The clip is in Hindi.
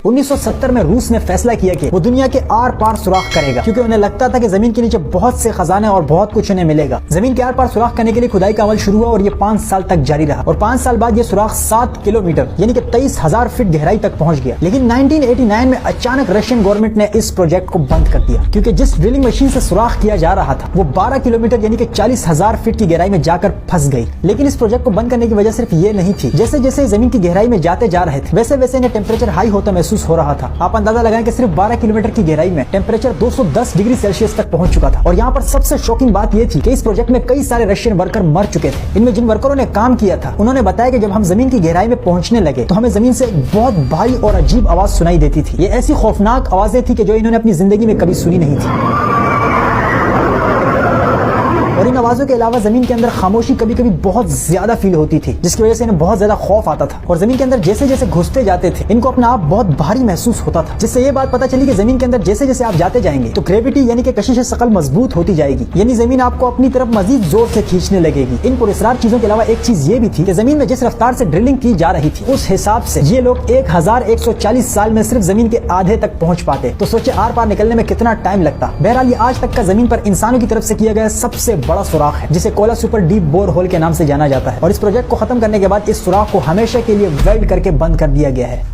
1970 में रूस ने फैसला किया कि वो दुनिया के आर पार सुराख करेगा, क्योंकि उन्हें लगता था कि जमीन के नीचे बहुत से खजाने और बहुत कुछ उन्हें मिलेगा। जमीन के आर पार सुराख करने के लिए खुदाई का अमल शुरू हुआ और ये 5 साल तक जारी रहा और 5 साल बाद ये सुराख 7 किलोमीटर यानी कि 23,000 फीट गहराई तक पहुंच गया। लेकिन 1989 में अचानक रशियन गवर्नमेंट ने इस प्रोजेक्ट को बंद कर दिया, क्योंकि जिस ड्रिलिंग मशीन से सुराख किया जा रहा था वो 12 किलोमीटर यानी कि 40,000 फीट की गहराई में जाकर फंस गई। लेकिन इस प्रोजेक्ट को बंद करने की वजह सिर्फ ये नहीं थी, जैसे जैसे जमीन की गहराई में जाते जा रहे थे वैसे वैसे इन्हें टेम्परेचर हाई होता महसूस हो रहा था। आप अंदाजा लगाएं कि सिर्फ 12 किलोमीटर की गहराई में टेम्परेचर 210 डिग्री सेल्सियस तक पहुंच चुका था। और यहाँ पर सबसे शॉकिंग बात यह थी कि इस प्रोजेक्ट में कई सारे रशियन वर्कर मर चुके थे। इनमें जिन वर्करों ने काम किया था उन्होंने बताया कि जब हम जमीन की गहराई में पहुंचने लगे तो हमें जमीन से एक बहुत भारी और अजीब आवाज सुनाई देती थी। ये ऐसी खौफनाक आवाजें थी कि जो इन्होंने अपनी जिंदगी में कभी सुनी नहीं थी। और इन आवाजों के अलावा जमीन के अंदर खामोशी कभी कभी बहुत ज्यादा फील होती थी, जिसकी वजह से इन्हें बहुत ज्यादा खौफ आता था। और जमीन के अंदर जैसे जैसे घुसते जाते थे इनको अपना आप बहुत भारी महसूस होता था, जिससे ये बात पता चली कि जमीन के अंदर जैसे जैसे आप जाते जाएंगे तो ग्रेविटी यानी कि कशिश शकल मजबूत होती जाएगी, यानी जमीन आपको अपनी तरफ मजीद जोर से खींचने लगेगी। इन पुरस्कार चीजों के अलावा एक चीज ये भी थी कि जमीन में जिस रफ्तार से ड्रिलिंग की जा रही थी उस हिसाब से ये लोग 1140 साल में सिर्फ जमीन के आधे तक पहुंच पाते। तो सोचे आर पार निकलने में कितना टाइम लगता। बहरहाल ये आज तक का जमीन पर इंसानों की तरफ से किया गया सबसे बड़ा सुराख है, जिसे Kola super deep bore hole के नाम से जाना जाता है। और इस प्रोजेक्ट को खत्म करने के बाद इस सुराख को हमेशा के लिए वेल्ड करके बंद कर दिया गया है।